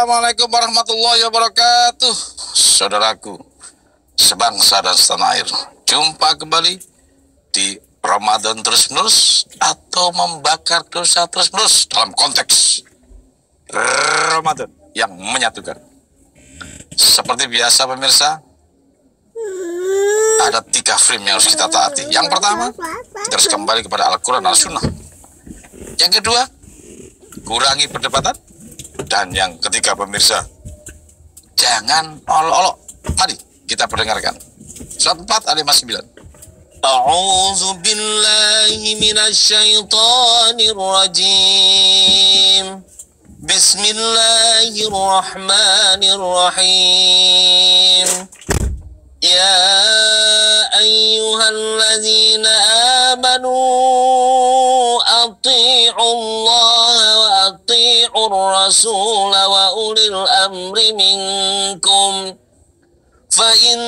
Assalamualaikum warahmatullahi wabarakatuh. Saudaraku, sebangsa dan setanah air, jumpa kembali di Ramadan terus-menerus atau membakar dosa terus-menerus dalam konteks Ramadan yang menyatukan. Seperti biasa pemirsa, ada 3 frame yang harus kita taati. Yang pertama, kita harus kembali kepada Al-Quran Al-Sunnah. Yang kedua, kurangi perdebatan. Dan yang ketiga pemirsa, jangan olok-olok. Mari kita perdengarkan surat 4 ayat 9. A'udzu billahi minasyaitonir rajim. Bismillahirrahmanirrahim. Ya ayyuhalladzina amanu ati'u Allah wa ati'u Rasul wa ulil amri minkum. Fa in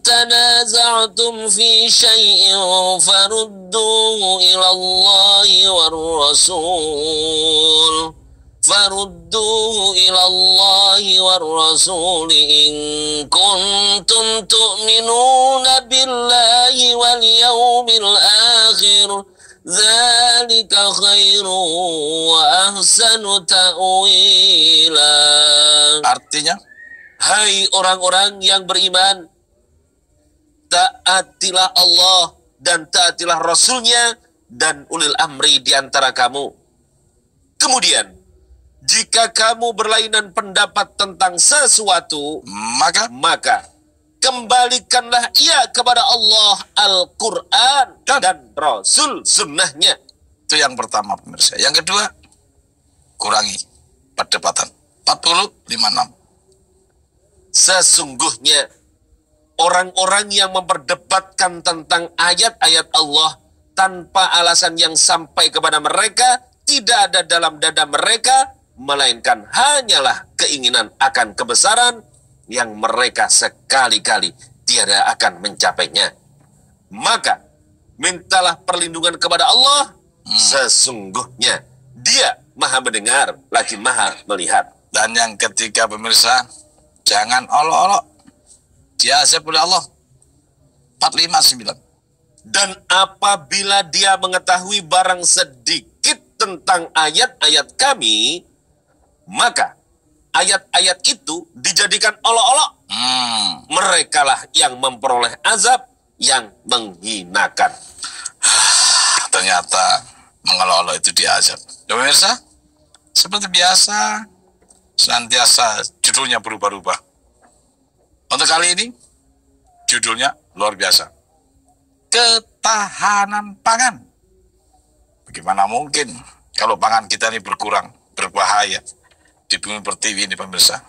tanaza'tum fi syai'in farudduhu ila Allah war Rasul. Farudduhu ila Allah war Rasul in kuntum tu'minuna billahi wal yawmil akhir. Dzalika khairu wa ahsanu ta'wila. Artinya, hai orang-orang yang beriman, taatilah Allah dan taatilah Rasulnya dan ulil amri di antara kamu. Kemudian, jika kamu berlainan pendapat tentang sesuatu, maka kembalikanlah ia kepada Allah, Al-Quran dan Rasul sunnahnya. Itu yang pertama pemirsa. Yang kedua, kurangi perdebatan. 40:56. Sesungguhnya orang-orang yang memperdebatkan tentang ayat-ayat Allah tanpa alasan yang sampai kepada mereka, tidak ada dalam dada mereka, melainkan hanyalah keinginan akan kebesaran yang mereka sekali-kali tiada akan mencapainya. Maka mintalah perlindungan kepada Allah. Sesungguhnya Dia Maha mendengar lagi Maha melihat. Dan yang ketiga pemirsa, jangan olok-olok. Diazab oleh Allah. 459. Dan apabila dia mengetahui barang sedikit tentang ayat-ayat kami, maka ayat-ayat itu dijadikan olok-olok. Merekalah yang memperoleh azab yang menghinakan. Ternyata mengolok-olok itu diazab. Dan pemirsa, seperti biasa, senantiasa judulnya berubah-ubah. Untuk kali ini, judulnya luar biasa. Ketahanan pangan. Bagaimana mungkin kalau pangan kita ini berkurang, berbahaya di bumi pertiwi ini pemirsa.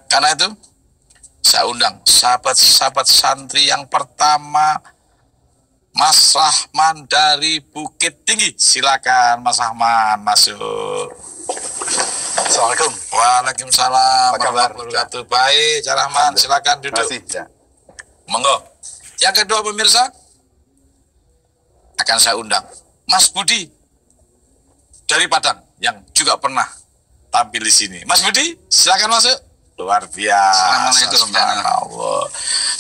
Karena itu saya undang sahabat-sahabat santri yang pertama, Mas Rahman dari Bukit Tinggi. Silakan Mas Rahman masuk. Assalamualaikum. Waalaikumsalam. Apa kabar? Baik, Cak Rahman, silakan duduk. Terima kasih. Monggo. Yang kedua pemirsa, akan saya undang Mas Budi dari Padang yang juga pernah tampil di sini. Mas Budi, silakan masuk. Luar biasa. Assalamualaikum.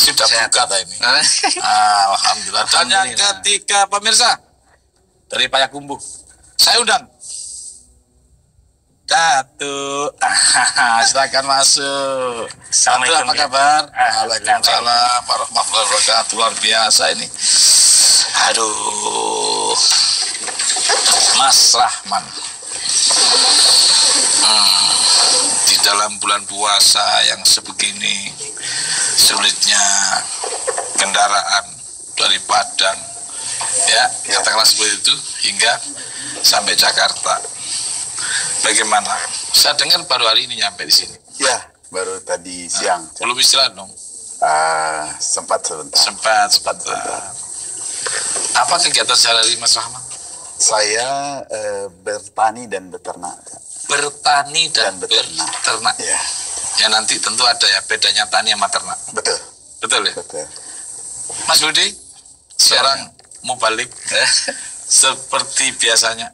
Sudah buka ini. Alhamdulillah. Dan yang ketiga pemirsa, dari Payakumbuh, saya undang Datuk. Silakan masuk. Datuk, apa kabar? Waalaikumsalam warahmatullahi wabarakatuh. Luar biasa ini. Aduh, Mas Rahman. Di dalam bulan puasa yang sebegini, sulitnya kendaraan dari Padang, ya katakanlah seperti itu, hingga sampai Jakarta. Bagaimana? Saya dengar baru hari ini nyampe di sini. Ya, baru tadi siang. Belum istirahat dong? Sempat sebentar. Sempat. Apa kegiatan sehari-hari Mas Rahman? Saya bertani dan beternak. Bertani dan beternak. Ya. Ya nanti tentu ada ya bedanya tani sama ternak. Betul. Betul ya? Betul. Mas Budi, seorang mubalik seperti biasanya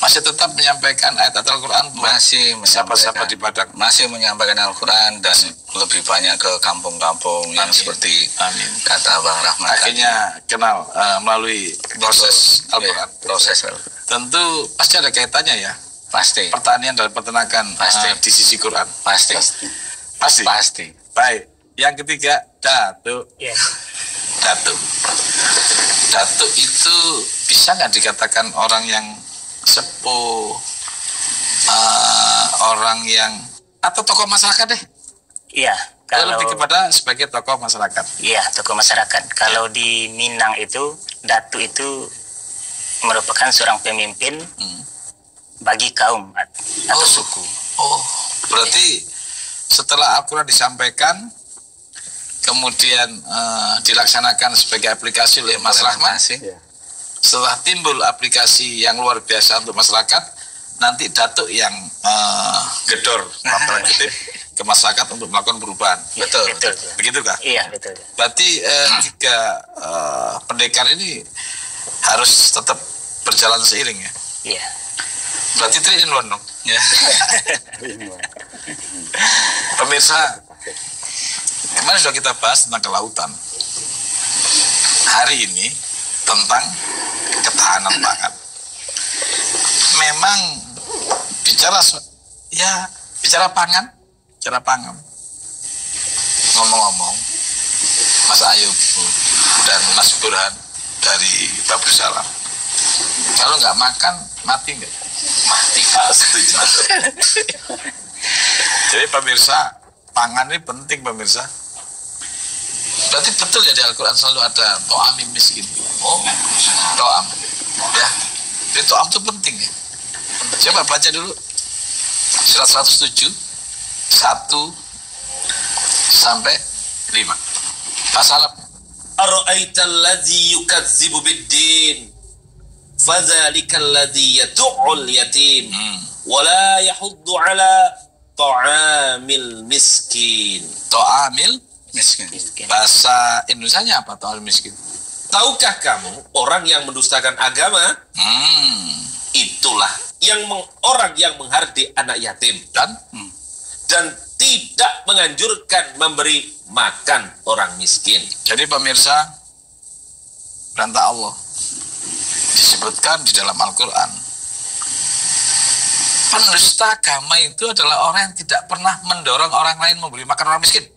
masih tetap menyampaikan ayat Al-Quran, masih siapa-siapa di Padang, masih menyampaikan Al-Quran dan lebih banyak ke kampung-kampung yang seperti kata Bang Rahmat. Akhirnya kenal melalui proses Al-Quran. Proses tentu pasti ada kaitannya ya. Pasti. Pertanian dan peternakan di sisi Quran. Pasti. Baik. Yang ketiga, Datuk. Ya. Datuk itu bisa nggak dikatakan orang yang sepuh, orang yang atau tokoh masyarakat deh? Iya. Kalau lebih kepada sebagai tokoh masyarakat. Iya, tokoh masyarakat. Kalau di Minang itu, Datuk itu merupakan seorang pemimpin bagi kaum atau suku. Oh, berarti setelah Al-Quran disampaikan, kemudian dilaksanakan sebagai aplikasi oleh Mas Rahmat. Setelah timbul aplikasi yang luar biasa untuk masyarakat, nanti Datuk yang gedor ke masyarakat untuk melakukan perubahan. Betul. Begitukah? Iya, betul. Berarti tiga pendekar ini harus tetap berjalan seiring ya? Iya. Berarti 3 in 1 dong? Ya. Pemirsa, kemarin sudah kita bahas tentang kelautan. Hari ini tentang ketahanan pangan. Memang bicara pangan. Ngomong-ngomong, Mas Ayub dan Mas Burhan dari Babus Salam, kalau nggak makan mati nggak? Mati pasti. Jadi pemirsa, pangan ini penting pemirsa. Berarti betul ya di Al-Quran selalu ada to'am miskin. Oh, to'am. Ya, jadi to'am itu penting ya. Coba baca dulu surat 107 1 sampai 5. Pasal Ara'aital ladzi yukadzibu bid-din fadzalikal ladzi yad'ul yatim wala yahuddu ala ta'amil miskin. Ta'amil miskin. Bahasa Indonesianya apa ta'amil miskin? Tahukah kamu orang yang mendustakan agama? Itulah orang yang menghardi anak yatim dan tidak menganjurkan memberi makan orang miskin. Jadi pemirsa, perintah Allah disebutkan di dalam Al-Quran. Pendusta agama itu adalah orang yang tidak pernah mendorong orang lain memberi makan orang miskin.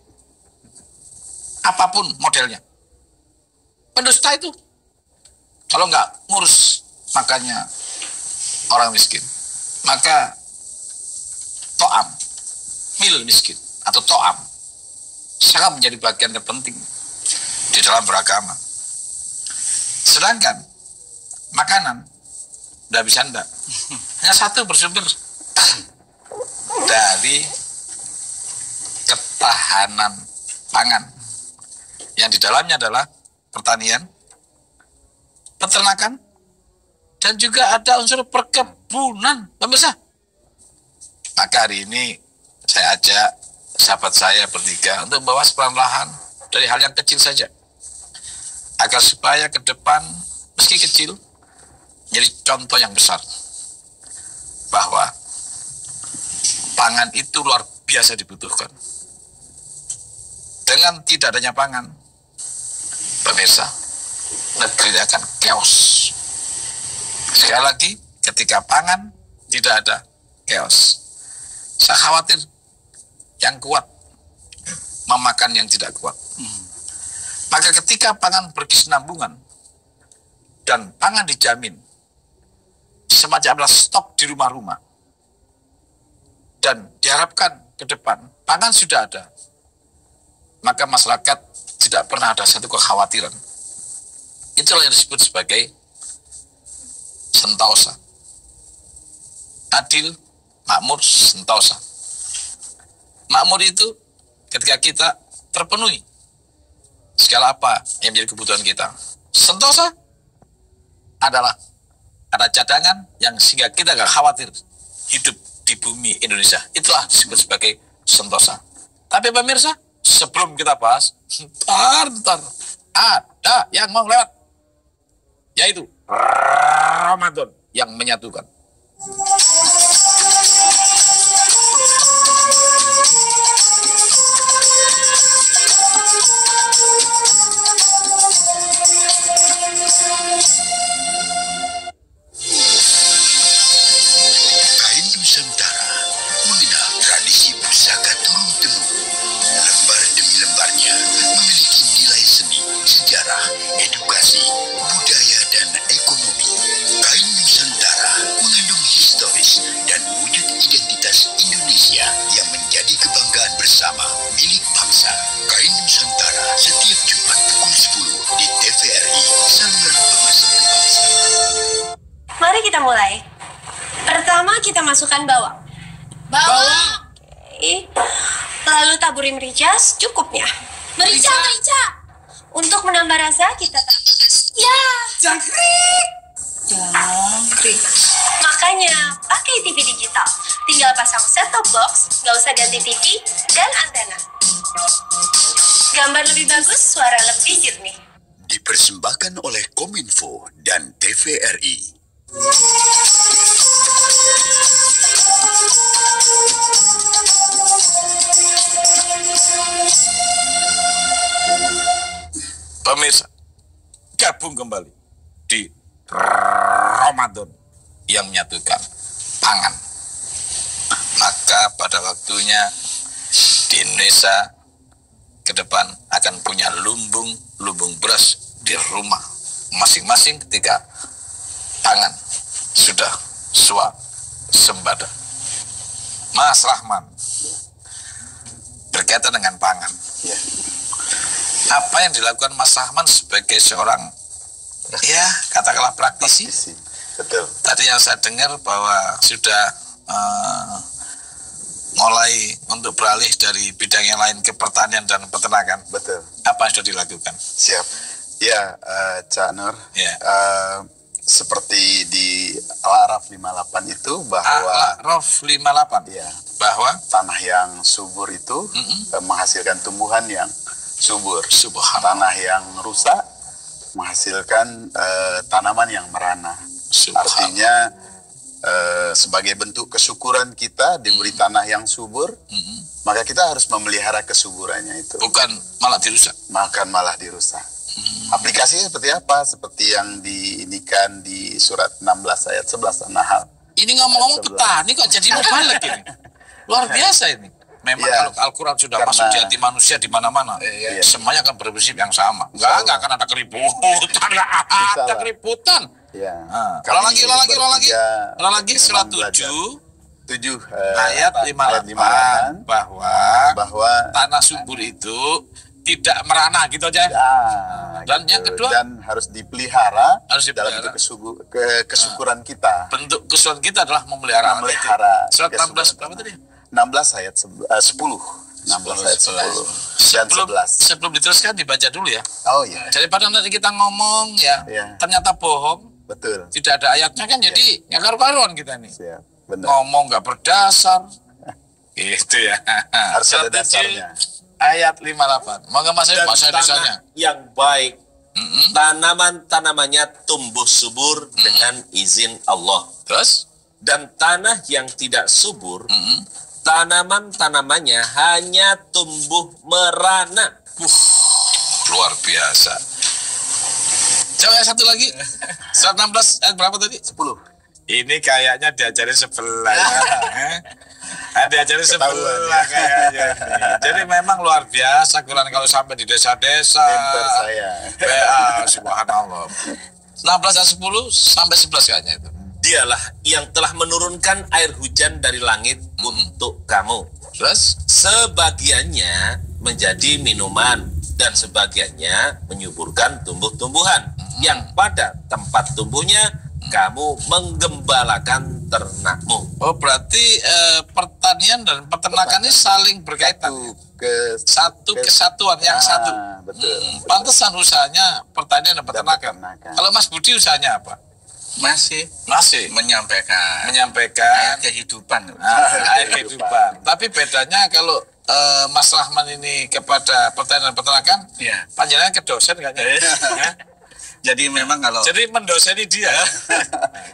Apapun modelnya. Pendusta itu kalau nggak ngurus makannya orang miskin, maka to'am, mil miskin atau to'am sangat menjadi bagian terpenting di dalam beragama. Sedangkan makanan tidak bisa enggak. Hanya satu bersumber dari ketahanan pangan yang di dalamnya adalah pertanian, peternakan, dan juga ada unsur perkebunan, pemirsa. Maka hari ini saya ajak sahabat saya bertiga untuk membahas perlahan-lahan dari hal yang kecil saja, agar supaya ke depan meski kecil jadi contoh yang besar bahwa pangan itu luar biasa dibutuhkan. Dengan tidak adanya pangan, pemirsa, negeri akan chaos. Sekali lagi, ketika pangan tidak ada, chaos. Saya khawatir yang kuat memakan yang tidak kuat. Maka ketika pangan berkesinambungan dan pangan dijamin, semacam stok di rumah-rumah, dan diharapkan ke depan pangan sudah ada, maka masyarakat tidak pernah ada satu kekhawatiran. Itulah yang disebut sebagai sentosa. Adil, makmur, sentosa. Makmur itu ketika kita terpenuhi segala apa yang menjadi kebutuhan kita. Sentosa adalah ada cadangan yang sehingga kita gak khawatir hidup di bumi Indonesia. Itulah disebut sebagai sentosa. Tapi pemirsa, sebelum kita bahas, ntar ada yang mau lewat, yaitu Ramadan yang menyatukan. Kain Nusantara mengenal tradisi pusaka turun-temurun. Lembar demi lembarnya memiliki nilai seni, sejarah, edukasi, budaya, dan ekonomi. Kain Nusantara mengandung historis dan wujud identitas Indonesia yang menjadi kebanggaan bersama milik bangsa. Kain Nusantara setiap Jumat pukul 10 di TVRI, saluran pemersatu bangsa. Mari kita mulai. Pertama kita masukkan bawang. Bawang. Oke. Lalu taburi merica secukupnya. Merica. Untuk menambah rasa kita tambahkan jangkrik. Makanya pakai TV digital. Tinggal pasang set-top box, nggak usah ganti TV dan antena. Gambar lebih bagus, suara lebih jernih. Dipersembahkan oleh Kominfo dan TVRI. Pemirsa, gabung kembali di Ramadan yang menyatukan pangan. Maka pada waktunya di Indonesia ke depan akan punya lumbung beras di rumah masing-masing ketika pangan sudah swasembada. Mas Rahman, berkaitan dengan pangan, Ya. apa yang dilakukan Mas Rahman sebagai seorang katakanlah praktisi? Betul. Tadi yang saya dengar bahwa sudah mulai untuk beralih dari bidang yang lain ke pertanian dan peternakan. Betul. Apa yang sudah dilakukan? Siap. Ya, Cak Nur. Ya. Seperti di Al-Araf 58 itu bahwa Al-Araf 58. ya, Bahwa tanah yang subur itu menghasilkan tumbuhan yang subur. Subhanallah. Tanah yang rusak menghasilkan tanaman yang merana. Subhanallah. Artinya sebagai bentuk kesyukuran kita diberi tanah yang subur, maka kita harus memelihara kesuburannya itu. bukan malah dirusak. Makan malah dirusak. Aplikasinya seperti apa? Seperti yang diinikan di surat 16 ayat 11 An-Nahl. Ini ngomong-ngomong Sebelah. petani kok jadi mubalik ini. Luar biasa ini. Memang Iya. kalau Al-Quran sudah Karena- masuk di hati manusia di mana-mana, Iya. semuanya akan berprinsip yang sama. Enggak akan ada keributan, nggak ada Insyaallah. keributan. Ya. Nah, Kami ulang lagi bertiga surat memang belajar. 7 7 ayat 58 bahwa tanah subur itu tidak merana gitu aja. Dan yang kedua, dan harus dipelihara, harus dalam dipelihara. bentuk kesyukuran kita. Bentuk kesulitan kita adalah memelihara. Memelihara Surat 16 kesyukuran. berapa tadi? 16 ayat 10. 16 ayat 10 dan 11. Sebelum diteruskan dibaca dulu ya. Oh iya, Daripada nanti kita ngomong ya, Iya. ternyata bohong, betul. tidak ada ayatnya kan, jadi nggak karu-karuan kita nih. Siap. Benar. Ngomong nggak berdasar. Gitu ya. Harus ada Surat 7 dasarnya. Ayat 58. Monggo Mas Dan bahasa tanah Indonesianya. yang baik, tanaman-tanamannya tumbuh subur dengan izin Allah. Terus? Dan tanah yang tidak subur, tanaman-tanamannya hanya tumbuh merana. Luar biasa. Coba yang satu lagi. Surat 16 ayat berapa tadi? 10. Ini kayaknya diajarin sebelah ya. Diajarin sebelah Ketahuan, ya. kayaknya ini. Jadi memang luar biasa Quran kalau sampai di desa-desa. Member saya. Subhanallah. 16 ayat 10 sampai 11 kayaknya itu. Dialah yang telah menurunkan air hujan dari langit untuk kamu. Terus? Sebagiannya menjadi minuman dan sebagiannya menyuburkan tumbuh-tumbuhan yang pada tempat tumbuhnya kamu menggembalakan ternakmu. Oh berarti pertanian dan peternakan ini saling berkaitan. Satu kesatuan yang satu. Betul. Pantesan usahanya pertanian dan peternakan. peternakan. Kalau Mas Budi usahanya apa? Masih menyampaikan Menyampaikan kehidupan. air kehidupan. Tapi bedanya kalau Mas Rahman ini kepada pertanian dan peternakan, Iya. panjenengan ke dosen kayaknya. Ya. Jadi memang kalau Jadi mendoseni dia.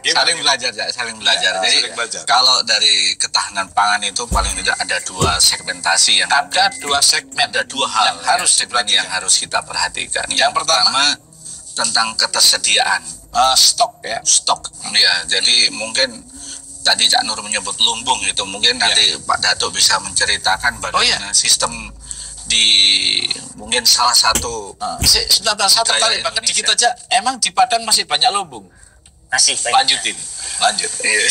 saling belajar ya, saling belajar. Ya, Jadi saling belajar. kalau dari ketahanan pangan itu paling tidak ada 2 segmentasi yang Ada 2 segmen, ada 2 hal yang harus segmen diperhatikan. yang harus kita perhatikan. Yang pertama, tentang ketersediaan stok ya. stok. Ya, jadi mungkin tadi Cak Nur menyebut lumbung itu, mungkin nanti Pak Datuk bisa menceritakan bagaimana sistem di mungkin salah satu Sebentar, satu budaya kali Pak, Indonesia. dikit aja. Emang di Padang masih banyak lumbung? Masih banyak. Lanjutin, lanjut. Iya.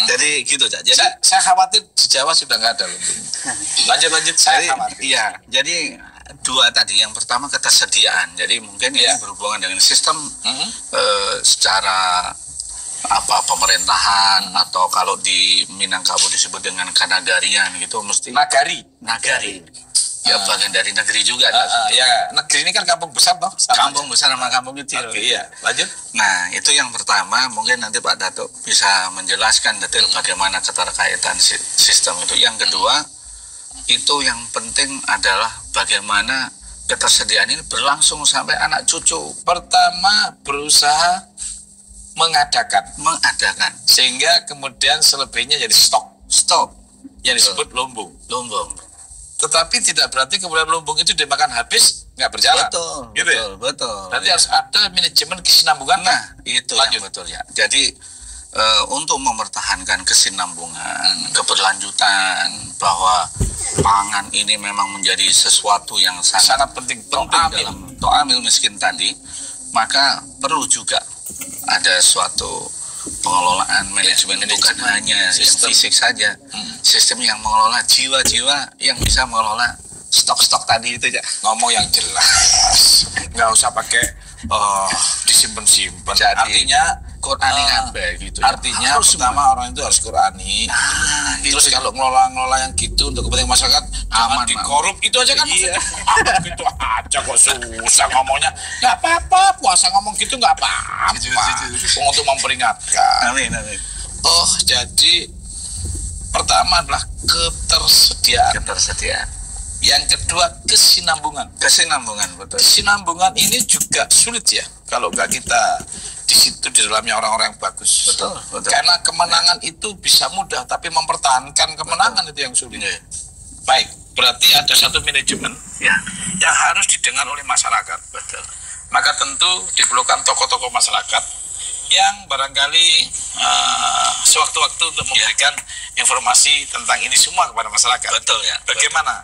Jadi gitu Cak. Jadi Saya khawatir di Jawa sudah nggak ada lumbung. Lanjut, saya khawatir. iya, jadi 2 tadi. Yang pertama ketersediaan. Jadi mungkin ini berhubungan dengan sistem secara pemerintahan atau kalau di Minangkabau disebut dengan kanagarian gitu, mesti Nagari. Ya bagian dari negeri juga. Ya, negeri ini kan kampung besar toh. Kampung besar sama kampung kecil. Oke, iya. Lanjut. Nah, itu yang pertama. Mungkin nanti Pak Datuk bisa menjelaskan detail bagaimana keterkaitan sistem itu. Yang kedua, itu yang penting adalah bagaimana ketersediaan ini berlangsung sampai anak cucu. Pertama, berusaha mengadakan sehingga kemudian selebihnya jadi stok yang disebut lumbung. Tetapi tidak berarti kemudian lumbung itu dimakan habis nggak berjalan. Betul. Nanti harus ada manajemen kesinambungan. Nah, itu yang betul ya. Jadi untuk mempertahankan kesinambungan, keberlanjutan, bahwa pangan ini memang menjadi sesuatu yang sangat penting dalam to'amil miskin tadi, maka perlu juga ada suatu pengelolaan manajemen, bukan hanya sistem fisik saja, sistem yang mengelola jiwa-jiwa yang bisa mengelola stok-stok tadi itu ya. Ngomong yang jelas, nggak usah pakai disimpan-simpan. Artinya Qur'ani gitu. Artinya pertama orang itu harus Qur'ani. Terus kalau ngelola yang gitu untuk kepentingan masyarakat, jangan dikorup. Itu aja kan maksudnya. Gitu aja kok susah ngomongnya. Nggak apa-apa, puasa ngomong gitu nggak apa-apa. Untuk memperingatkan. Amin. Jadi pertama adalah ketersediaan. Yang kedua kesinambungan, betul. Kesinambungan ini juga sulit ya kalau nggak kita di situ di dalamnya orang-orang yang bagus. Betul. Karena kemenangan itu bisa mudah, tapi mempertahankan kemenangan itu yang sulit. Baik, berarti ada satu manajemen yang harus didengar oleh masyarakat. Betul. Maka tentu diperlukan tokoh-tokoh masyarakat yang barangkali sewaktu-waktu untuk memberikan informasi tentang ini semua kepada masyarakat. Betul ya. Bagaimana?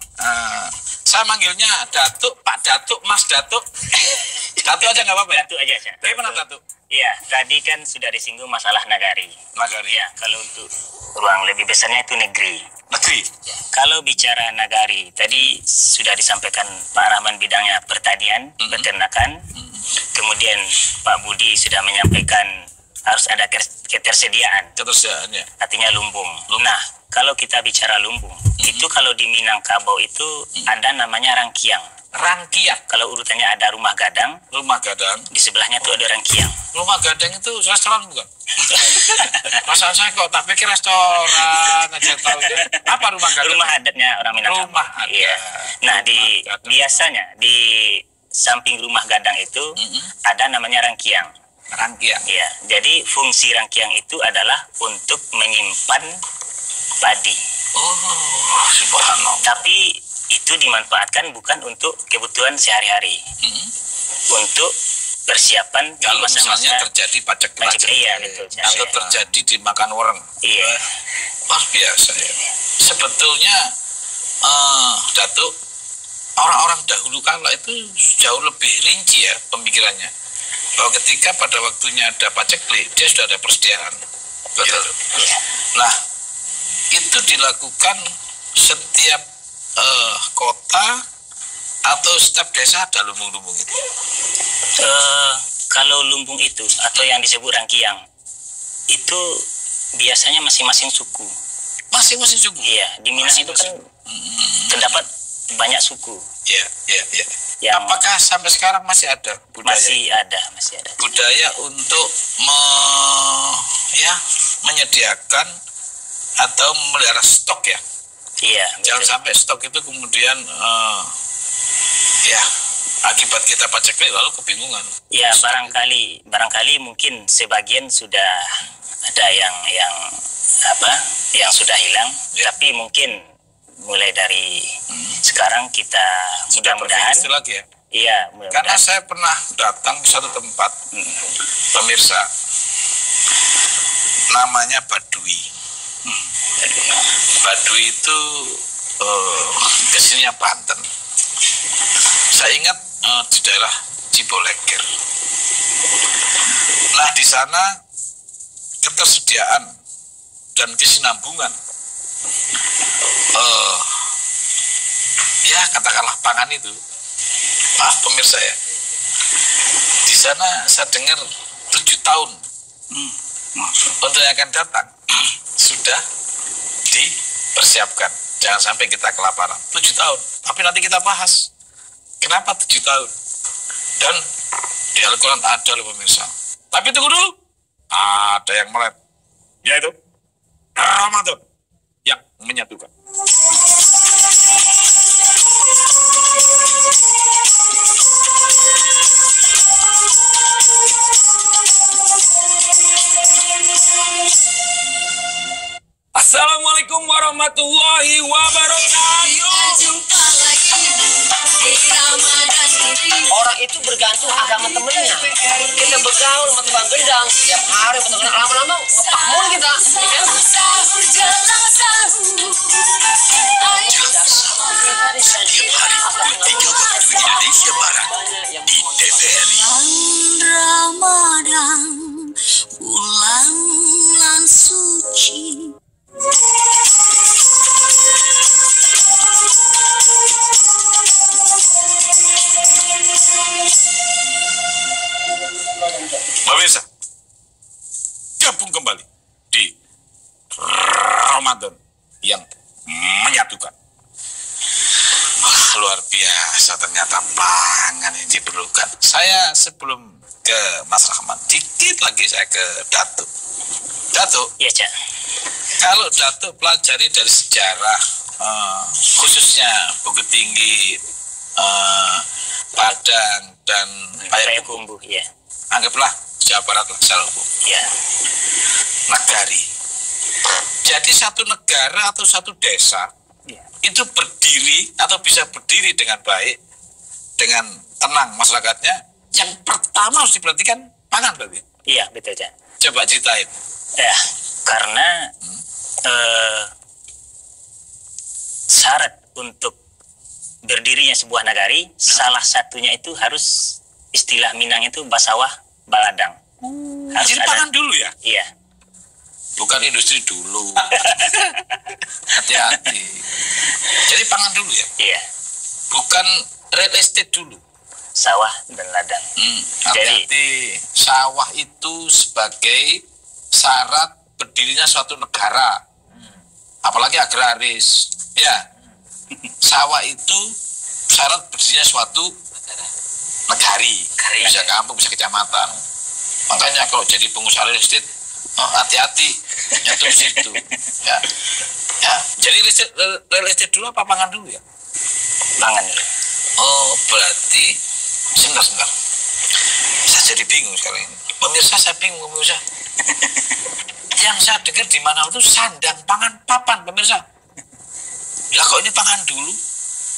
Saya manggilnya Datuk, Pak Datuk, Mas Datuk. Datuk aja nggak apa-apa ya? Datuk aja. Bagaimana Datuk? Iya, tadi kan sudah disinggung masalah nagari. Ya, kalau untuk ruang lebih besarnya itu negeri. Ya, kalau bicara nagari, tadi sudah disampaikan Pak Rahman bidangnya pertanian, peternakan. Kemudian Pak Budi sudah menyampaikan harus ada ketersediaan. Artinya lumbung. Nah, kalau kita bicara lumbung, itu kalau di Minangkabau itu ada namanya rangkiang. Kalau urutannya ada rumah gadang, di sebelahnya tuh ada rangkiang. Rumah gadang itu restoran bukan? Masa saya kok tak pikir restoran aja tahu. Apa rumah gadang? Rumah adatnya orang Minangkabau. Rumah adat. Iya. Nah, biasanya di samping rumah gadang itu ada namanya rangkiang. Iya. Jadi fungsi rangkiang itu adalah untuk menyimpan padi. Subhanallah. Tapi itu dimanfaatkan bukan untuk kebutuhan sehari-hari, untuk persiapan kalau misalnya terjadi pacek. Iya, betul. Atau terjadi dimakan orang. Iya. Luar biasa ya. Sebetulnya Datuk, orang-orang dahulu kala itu jauh lebih rinci ya pemikirannya. Bahwa ketika pada waktunya ada paceklik, dia sudah ada persediaan. Betul. Iya. Nah, itu dilakukan setiap kota atau setiap desa ada lumbung-lumbung itu. Kalau lumbung itu atau yang disebut rangkiang itu biasanya masing-masing suku. Masing-masing suku. Iya, di Minang itu kan terdapat banyak suku. Iya. Apakah sampai sekarang masih ada budaya? Masih ada. Budaya untuk menyediakan atau memelihara stok ya. Iya. Jangan sampai stok itu kemudian Akibat kita paceklik lalu kebingungan. Ya, barangkali mungkin sebagian sudah ada yang sudah hilang, tapi mungkin mulai dari sekarang kita mudah-mudahan lagi ya. Iya, Karena saya pernah datang ke satu tempat, pemirsa, namanya Baduy. Baduy itu kesininya Banten. Saya ingat di daerah Ciboleger. Nah, di sana ketersediaan dan kesinambungan ya katakanlah pangan itu, maaf pemirsa ya, di sana saya dengar 7 tahun untuk yang akan datang sudah dipersiapkan, jangan sampai kita kelaparan. 7 tahun, tapi nanti kita bahas kenapa 7 tahun, dan di Al-Quran ada loh pemirsa. Tapi tunggu dulu, ada yang melek, yaitu Ramadan yang menyatukan. Assalamualaikum warahmatullahi wabarakatuh. Orang itu bergantung agama temennya. Kita bergaul sama tukang gendang setiap hari, lama-lama ngepakmul kita. Setiap hari pukul 3 waktu Indonesia Barat di TVRI. Ramadan, bulan suci. Pemirsa, gabung kembali di Ramadan yang menyatukan. Wah, luar biasa ternyata pangan yang diperlukan. Saya sebelum ke Mas Rahman, dikit lagi saya ke Datuk. Datuk, ya, Cak. kalau Datuk pelajari dari sejarah, khususnya Bukit Tinggi, Padang, dan Payakumbuh, ya. Anggaplah Jawa Barat lah secara umum. Ya. Nagari. Jadi satu negara atau satu desa itu berdiri atau bisa berdiri dengan baik, dengan tenang masyarakatnya, yang pertama harus diperhatikan pangan berarti. Iya, betul, Cak. Coba ceritain. Ya, karena syarat untuk berdirinya sebuah nagari, salah satunya itu harus, istilah Minang itu basawah baladang. Harus Jadi ada. pangan dulu ya? Iya. Bukan industri dulu. Hati-hati. Jadi pangan dulu ya? Iya. Bukan real estate dulu. Sawah dan ladang. Hati-hati. Sawah itu sebagai syarat berdirinya suatu negara. Apalagi agraris. Ya. Sawah itu syarat berdirinya suatu negari. Bisa kampung, bisa kecamatan. Makanya kalau jadi pengusaha real estate, hati-hati nyatu di situ. Ya. Ya, jadi real estate dulu apa pangan dulu ya? Pangan dulu. Oh, berarti sebentar. Saya jadi bingung sekarang ini. Pemirsa, saya bingung pemirsa. Yang saya dengar di mana itu sandang, pangan, papan, pemirsa. Lah kok ini pangan dulu?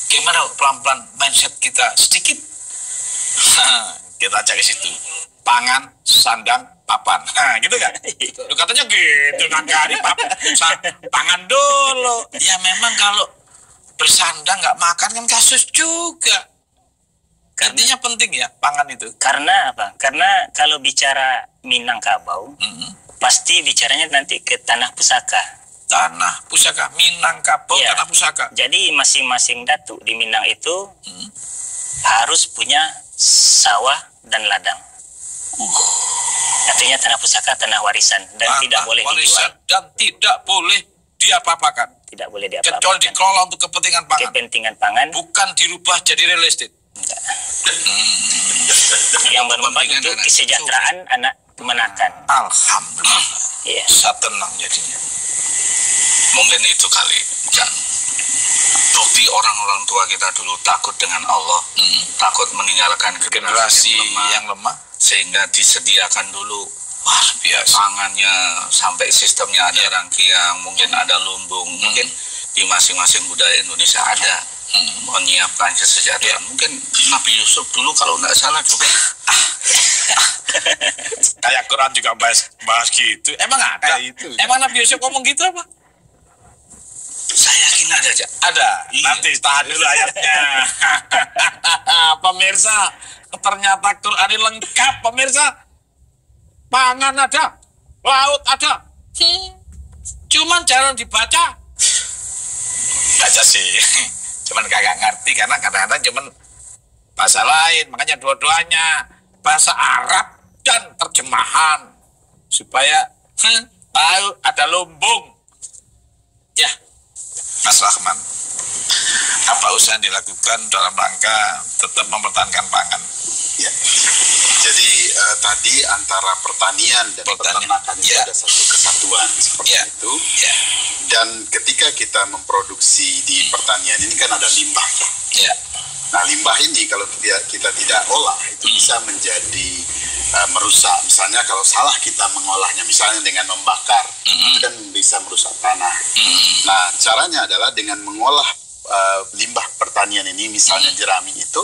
Gimana pelan-pelan mindset kita sedikit? Kita ajak ke situ. Pangan, sandang, papan. Nah, gitu kan? Lu katanya gitu, nagari, papan, pangan dulu. Ya memang kalau bersandang nggak makan kan kasus juga. Artinya penting ya pangan itu. Karena apa? Karena kalau bicara Minangkabau, pasti bicaranya nanti ke tanah pusaka. Tanah pusaka, Minangkabau, Ya. tanah pusaka. Jadi masing-masing datuk di Minang itu harus punya sawah dan ladang. Artinya tanah pusaka, tanah warisan, dan Tanah tidak boleh warisan dijual. dan tidak boleh diapa-apakan. Tidak boleh Kecuali diapa-apakan. dikelola untuk kepentingan pangan. Kepentingan pangan. Bukan dirubah jadi real estate. Enggak. Yang bermanfaat Kepentingan untuk anak kesejahteraan anak menakan. Alhamdulillah. Iya. Saya tenang jadinya. Mungkin itu kali. Kan. Bukti orang-orang tua kita dulu takut dengan Allah, takut meninggalkan generasi yang lemah, sehingga disediakan dulu Wah, biasa. pangannya sampai sistemnya ada rangkiang, mungkin ada lumbung, mungkin di masing-masing budaya Indonesia ada menyiapkan kesejahteraan. Mungkin Nabi Yusuf dulu kalau nggak salah juga Kayak Quran juga bahas gitu. Emang ada? Emang Nabi Yusuf ngomong gitu apa? saya yakin ada aja. Ada. Iya. Nanti tahan dulu ayatnya. Pemirsa, ternyata Quran ini lengkap, pemirsa. Pangan ada, laut ada. Cuman jarang dibaca. Baca sih. Cuman kagak ngerti karena kadang-kadang cuman bahasa lain, makanya dua-duanya bahasa Arab dan terjemahan supaya tahu ada lumbung. Ya, Mas Rahman, apa usaha yang dilakukan dalam rangka tetap mempertahankan pangan? Ya. Jadi tadi antara pertanian dan peternakan itu ada satu kesatuan seperti itu. Ya. Dan ketika kita memproduksi di pertanian ini kan ada limbah. Ya. Nah, limbah ini kalau kita tidak olah itu bisa menjadi merusak. Misalnya kalau salah kita mengolahnya, misalnya dengan membakar, itu kan bisa merusak tanah. Nah, caranya adalah dengan mengolah limbah pertanian ini, misalnya jerami itu,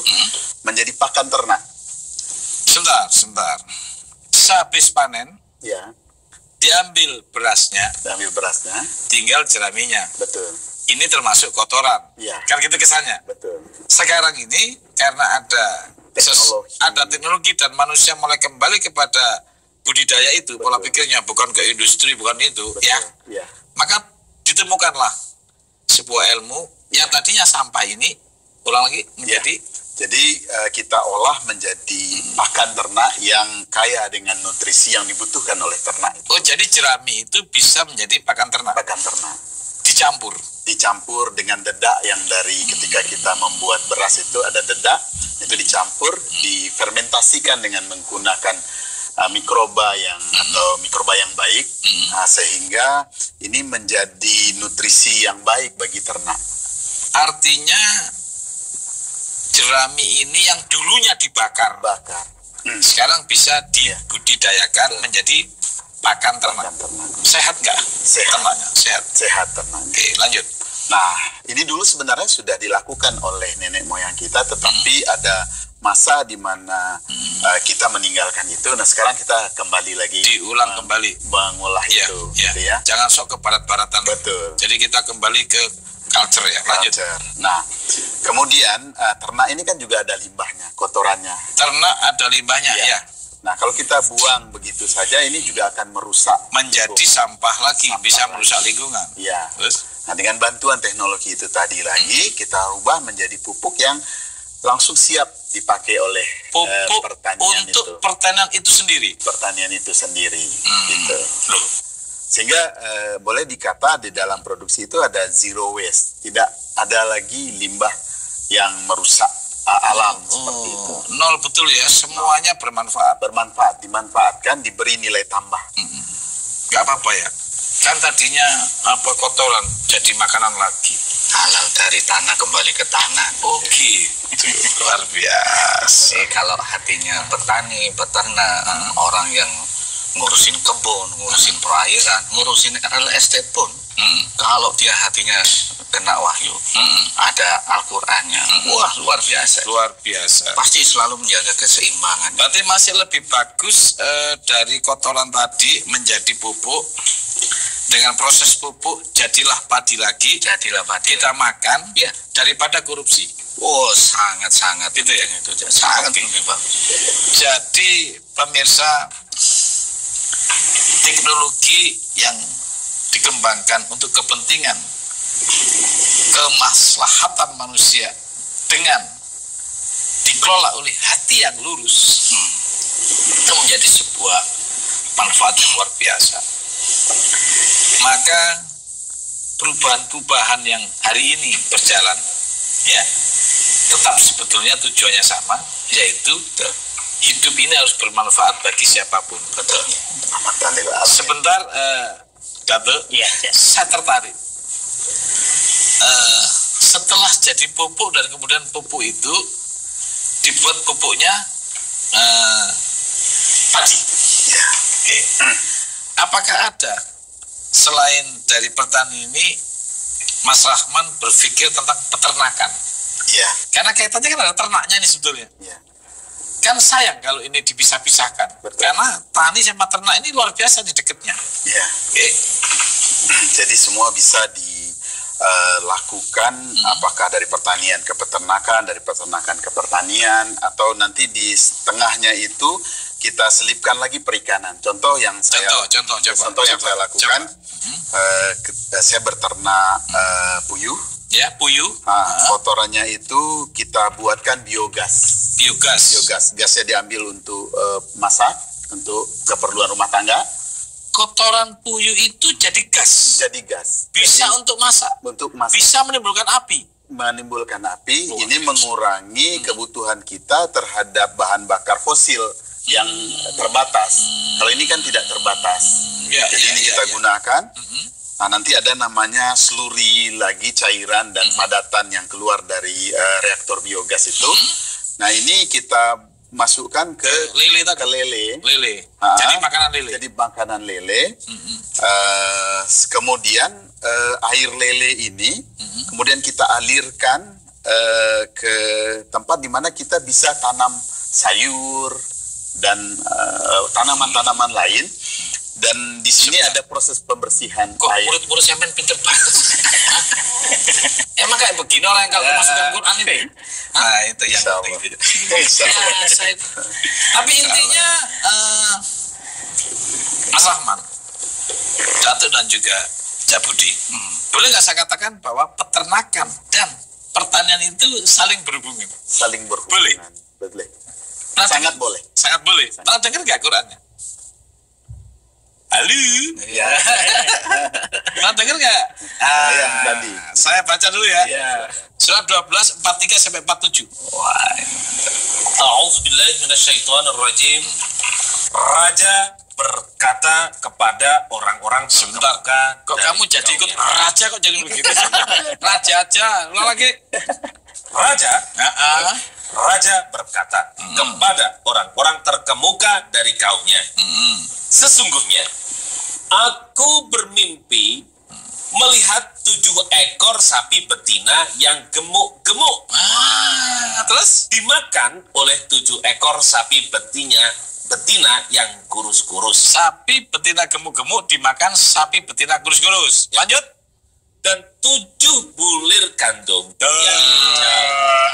menjadi pakan ternak. Sebentar. Sehabis panen, Ya, diambil berasnya, tinggal jeraminya. betul. Ini termasuk kotoran. Ya, Kan gitu kesannya. betul. Sekarang ini karena ada teknologi dan manusia mulai kembali kepada budidaya itu, pola pikirnya bukan ke industri, bukan itu, Betul. ya. Ya. Maka ditemukanlah sebuah ilmu yang tadinya sampah ini ulang lagi menjadi Jadi kita olah menjadi pakan ternak yang kaya dengan nutrisi yang dibutuhkan oleh ternak. oh, jadi jerami itu bisa menjadi pakan ternak. Pakan ternak Dicampur. dengan dedak yang dari ketika kita membuat beras itu ada dedak, itu dicampur, difermentasikan dengan menggunakan mikroba yang baik, sehingga ini menjadi nutrisi yang baik bagi ternak. Artinya jerami ini yang dulunya dibakar, sekarang bisa dibudidayakan menjadi pakan ternak. Sehat nggak? Ternaknya sehat. Ternak. Oke, lanjut. Nah, ini dulu sebenarnya sudah dilakukan oleh nenek moyang kita, tetapi ada masa di mana kita meninggalkan itu. Nah, sekarang kita kembali lagi Diulang kembali mengolah itu, gitu ya. Jangan sok ke barat-baratan. Betul. Jadi kita kembali ke culture ya. Lanjut. Nah, kemudian ternak ini kan juga ada limbahnya, kotorannya. Ternak ada limbahnya, ya. Nah, kalau kita buang begitu saja, ini juga akan merusak. Menjadi sampah lagi, bisa merusak lingkungan. Iya. Terus? Nah, dengan bantuan teknologi itu tadi lagi, kita rubah menjadi pupuk yang langsung siap dipakai oleh Pupuk pertanian untuk itu. pertanian itu sendiri. Pertanian itu sendiri, gitu. Loh. Sehingga boleh dikata di dalam produksi itu ada zero waste, tidak ada lagi limbah yang merusak alam seperti itu. Nol, betul ya, semuanya bermanfaat. Dimanfaatkan, diberi nilai tambah. Gak apa-apa ya. Kan tadinya kotoran jadi makanan lagi. Halal dari tanah kembali ke tanah. Oke. Luar biasa. Kalau hatinya petani, peternak, orang yang ngurusin kebun, ngurusin perairan, ngurusin real estate pun, kalau dia hatinya kena wahyu, ada Al-Qur'annya, wah luar biasa. Pasti selalu menjaga keseimbangan. Berarti masih lebih bagus dari kotoran tadi menjadi pupuk. Dengan proses pupuk jadilah padi lagi, kita makan daripada korupsi. Oh, sangat itu ya, itu sangat lebih bagus. Jadi pemirsa, teknologi yang dikembangkan untuk kepentingan kemaslahatan manusia dengan dikelola oleh hati yang lurus, itu menjadi sebuah manfaat yang luar biasa. Maka perubahan-perubahan yang hari ini berjalan, ya, tetap sebetulnya tujuannya sama, yaitu hidup ini harus bermanfaat bagi siapapun. Betul. Sebentar, Dato, saya tertarik. setelah jadi pupuk dan kemudian pupuk itu dibuat pupuknya padi. Ya. Oke. Apakah ada selain dari pertanian ini Mas Rahman berpikir tentang peternakan? Iya. Karena kaitannya kan ada ternaknya nih sebetulnya. Iya. Kan sayang kalau ini dipisah-pisahkan. Betul. Karena tani sama ternak ini luar biasa di dekatnya. Iya. Oke. Jadi semua bisa dilakukan apakah dari pertanian ke peternakan, dari peternakan ke pertanian, atau nanti di tengahnya itu kita selipkan lagi perikanan. Contoh yang saya lakukan, saya berternak puyuh. Ya, puyuh. Kotorannya itu kita buatkan biogas. Gasnya diambil untuk masak, untuk keperluan rumah tangga. Kotoran puyuh itu jadi gas. Bisa Jadi, untuk masak. Bisa menimbulkan api. Ini mengurangi kebutuhan kita terhadap bahan bakar fosil yang terbatas. Kalau ini kan tidak terbatas. Jadi ini kita gunakan. Nah, nanti ada namanya sluri lagi, cairan dan padatan yang keluar dari reaktor biogas itu. Nah, ini kita masukkan ke lele. Jadi makanan lele. Kemudian air lele ini kemudian kita alirkan ke tempat di mana kita bisa tanam sayur dan tanaman-tanaman lain. Dan di sini ada proses pembersihan air. Murid-murid sampean pinter banget. Emang kayak begini orang yang kalau masukkan Quran ini. Nah, itu yang penting. Tapi intinya Mas Rahman, Datuk dan juga Cak Budi, boleh nggak saya katakan bahwa peternakan dan pertanian itu saling berhubungan? Boleh. Sangat boleh. Pernah dengar nggak Qurannya? Halo. Ya. Pernah dengar nggak? Yang tadi. Saya baca dulu ya. Surat 12, 43 sampai 47. A'udzubillahi minasyaitonirrajim. Raja berkata kepada orang-orang sebentar. Kok kamu jadi ikut raja kok jadi begitu? Raja aja. Ulang lagi. Raja berkata kepada orang-orang terkemuka dari kaumnya, sesungguhnya aku bermimpi melihat 7 ekor sapi betina yang gemuk-gemuk, terus dimakan oleh 7 ekor sapi betina yang kurus-kurus. Sapi betina gemuk-gemuk dimakan sapi betina kurus-kurus. Lanjut. Dan 7 bulir gandum.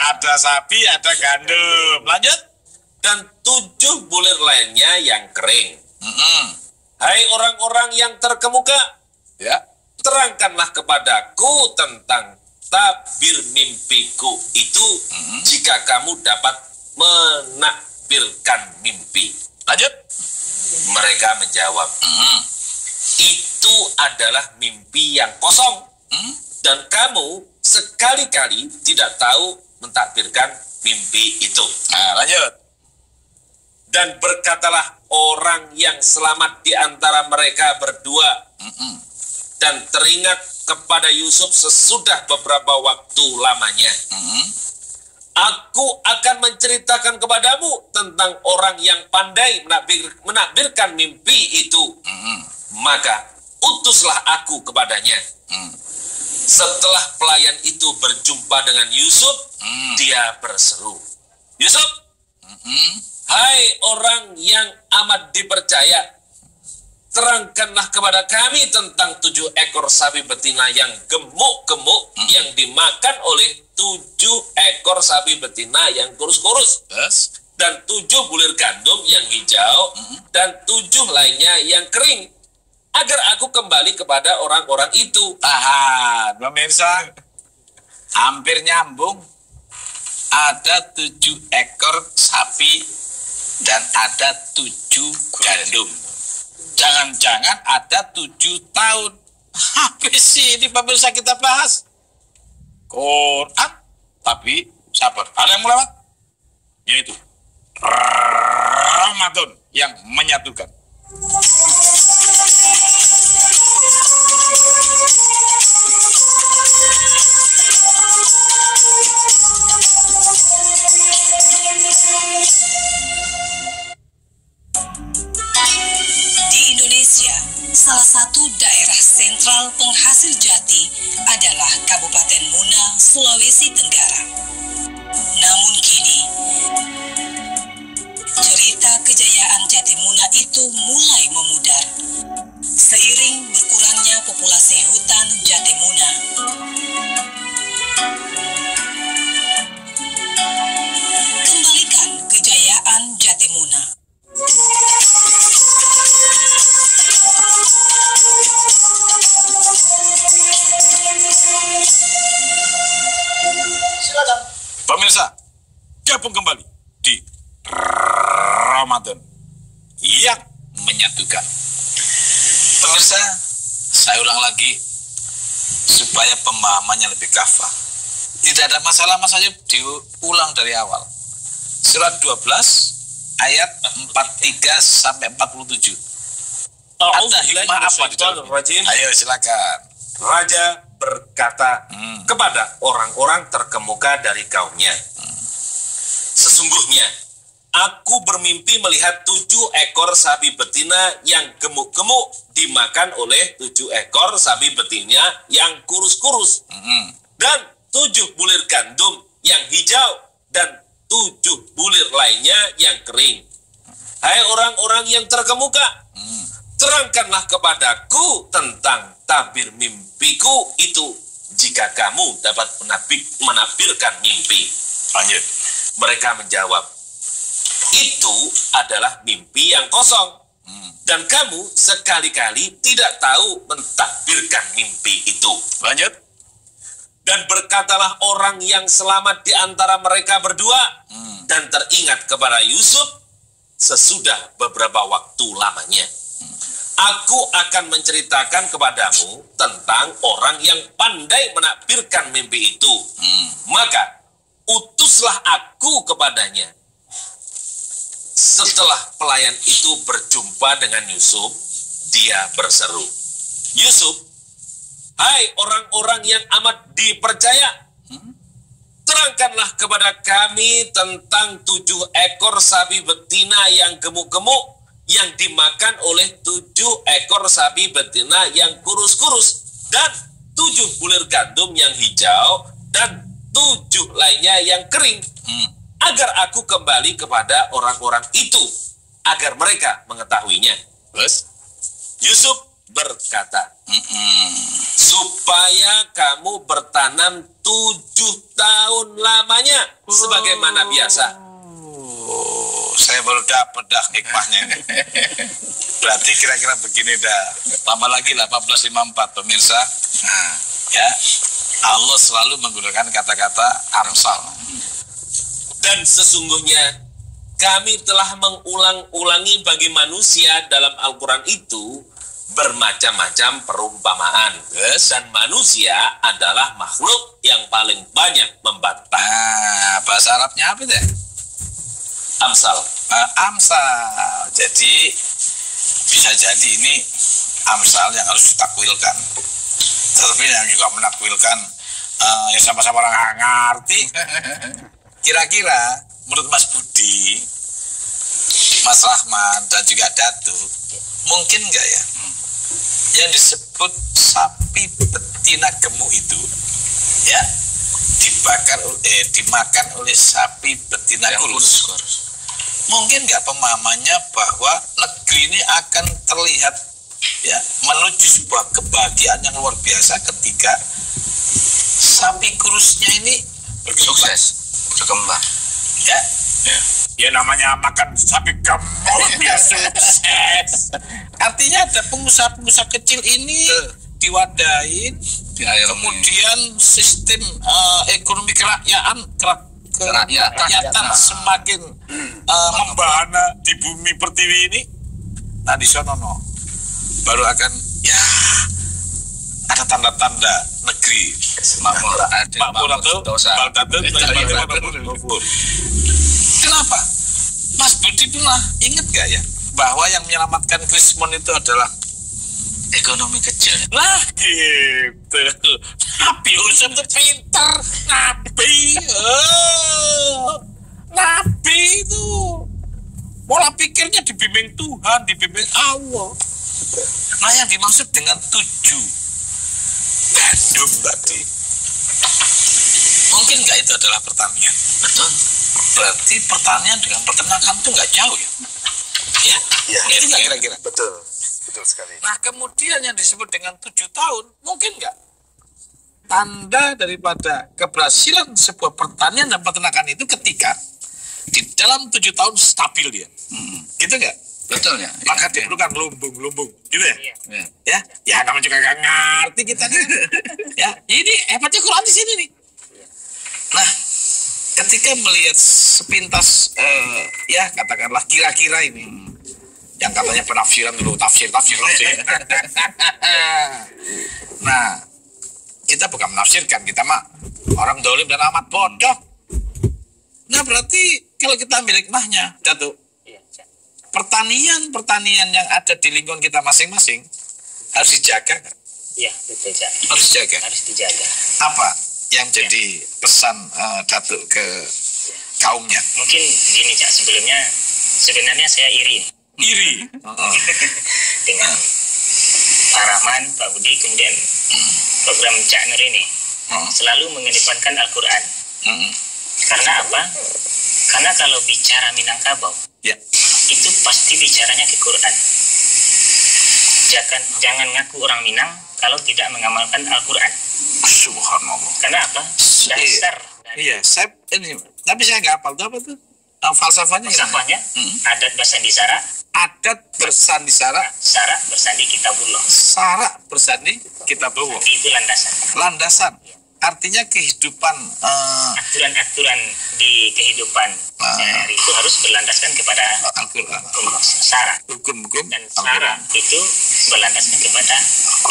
Ada sapi, ada gandum. Lanjut. Dan 7 bulir lainnya yang kering. Hai orang-orang yang terkemuka, terangkanlah kepadaku tentang tabir mimpiku itu, jika kamu dapat menakbirkan mimpi. Lanjut. Mereka menjawab, itu adalah mimpi yang kosong. Dan kamu sekali-kali tidak tahu mentakbirkan mimpi itu. Lanjut. Dan berkatalah orang yang selamat di antara mereka berdua, dan teringat kepada Yusuf sesudah beberapa waktu lamanya. Aku akan menceritakan kepadamu tentang orang yang pandai menakbirkan mimpi itu. Maka utuslah aku kepadanya. Setelah pelayan itu berjumpa dengan Yusuf, dia berseru, Yusuf, hai orang yang amat dipercaya, terangkanlah kepada kami tentang 7 ekor sapi betina yang gemuk-gemuk yang dimakan oleh 7 ekor sapi betina yang kurus-kurus, dan 7 bulir gandum yang hijau, dan 7 lainnya yang kering, agar aku kembali kepada orang-orang itu. Tahan, pemirsa. Hampir nyambung. Ada 7 ekor sapi dan ada 7 gandum. Jangan-jangan ada 7 tahun. Habis sih ini pemirsa kita bahas Quran, tapi sabar. Ada yang melewat? Yaitu Ramadan yang menyatukan. daerah sentral penghasil jati adalah Kabupaten Muna, Sulawesi Tenggara. Namun kini, cerita kejayaan Jatimuna itu mulai memudar seiring berkurangnya populasi hutan Jatimuna. Kembalikan kejayaan Jatimuna. Silakan. Pemirsa, gabung kembali di Ramadan yang menyatukan. Pemirsa, saya ulang lagi supaya pemahamannya lebih kafah. Tidak ada masalah-masalah, diulang dari awal. Surat 12 ayat 43 sampai 47. Ada hikmah apa di dalam? Ayo silakan. Raja berkata kepada orang-orang terkemuka dari kaumnya, sesungguhnya aku bermimpi melihat 7 ekor sapi betina yang gemuk-gemuk dimakan oleh 7 ekor sapi betina yang kurus-kurus, dan 7 bulir gandum yang hijau dan 7 bulir lainnya yang kering. Hai orang-orang yang terkemuka, terangkanlah kepadaku tentang tabir mimpiku itu jika kamu dapat menafsirkan mimpi. Lanjut. Mereka menjawab, itu adalah mimpi yang kosong, dan kamu sekali-kali tidak tahu mentafsirkan mimpi itu. Lanjut. Dan berkatalah orang yang selamat di antara mereka berdua, dan teringat kepada Yusuf sesudah beberapa waktu lamanya. Aku akan menceritakan kepadamu tentang orang yang pandai menakbirkan mimpi itu. Maka utuslah aku kepadanya. Setelah pelayan itu berjumpa dengan Yusuf, dia berseru, Yusuf, hai orang-orang yang amat dipercaya, terangkanlah kepada kami tentang 7 ekor sapi betina yang gemuk-gemuk yang dimakan oleh 7 ekor sapi betina yang kurus-kurus, dan 7 bulir gandum yang hijau, dan 7 lainnya yang kering, agar aku kembali kepada orang-orang itu, agar mereka mengetahuinya. Terus? Yusuf berkata, supaya kamu bertanam 7 tahun lamanya, sebagaimana biasa. Saya baru dapat dah hikmahnya. Berarti kira-kira begini dah. Tambah lagi 1854 pemirsa. Nah, ya. Allah selalu menggunakan kata-kata amsal. Dan sesungguhnya kami telah mengulang-ulangi bagi manusia dalam Al-Quran itu bermacam-macam perumpamaan. Dan manusia adalah makhluk yang paling banyak membantah. Nah, bahasa Arabnya apa deh? Amsal. Amsal. Jadi bisa jadi ini amsal yang harus ditakwilkan. Tapi yang juga menakwilkan yang sama-sama orang ngerti. Kira-kira menurut Mas Budi, Mas Rahman dan juga Datu, mungkin nggak ya yang disebut sapi betina gemuk itu ya dimakan oleh sapi betina kurus? Mungkin nggak pemahamannya bahwa negeri ini akan terlihat ya menuju sebuah kebahagiaan yang luar biasa ketika sapi kurusnya ini sukses berkembang. Ya namanya makan sapi gemuk ya sukses. Artinya ada pengusaha-pengusaha kecil ini diwadain, kemudian sistem ekonomi kerakyatan semakin membahana di bumi pertiwi ini. Nah di sana baru akan ya ada tanda-tanda negeri makmur Kenapa? Mas Budi pernah ingat gak ya bahwa yang menyelamatkan Krismon itu adalah ekonomi kecil? Lah gitu. Nabi Yusuf itu pinter. Nabi itu pola pikirnya dibimbing Tuhan, dibimbing Allah. Nah, yang dimaksud dengan 7 Bandung tadi, mungkin nggak itu adalah pertanian? Betul. Berarti pertanian dengan peternakan itu nggak jauh ya? Ya, itu nggak kira-kira? Betul sekali. Nah, kemudian yang disebut dengan 7 tahun, mungkin nggak tanda daripada keberhasilan sebuah pertanian dan peternakan itu ketika di dalam 7 tahun stabil dia, gitu nggak? Betul ya. Maka diperlukan lumbung, gitu ya? Ya, namanya juga nggak ngerti kita nih. Ya, ini hebatnya Quran di sini nih. Nah, ketika melihat sepintas, ya katakanlah kira-kira ini, yang katanya penafsiran dulu, tafsir. Nah, kita bukan menafsirkan, kita mah orang dolim dan amat bodoh. Nah, berarti kalau kita ambil hikmahnya, Datuk, pertanian yang ada di lingkungan kita masing-masing harus dijaga, kan? Iya, betul, Cak. Harus dijaga. Harus dijaga. Apa yang jadi pesan Datuk ke kaumnya? Mungkin gini, Cak, sebenarnya saya iri dengan Pak Rahman, Pak Budi, kemudian program Cak Nur ini selalu mengedepankan Al-Quran. Karena apa? Karena kalau bicara Minangkabau, itu pasti bicaranya ke Quran. Jangan ngaku orang Minang kalau tidak mengamalkan Al-Quran. Subhanallah. Karena apa? Dasar. Iya, tapi saya nggak hafal itu apa tuh? Falsafahnya adat bersandi sara. Adat bersandi sara. Sara bersandi kitabullah. Sara bersandi kitabullah. Itu landasan. Artinya kehidupan, aturan-aturan di kehidupan itu harus berlandaskan kepada Al-Quran. Sara. Hukum-hukum dan sara itu berlandaskan kepada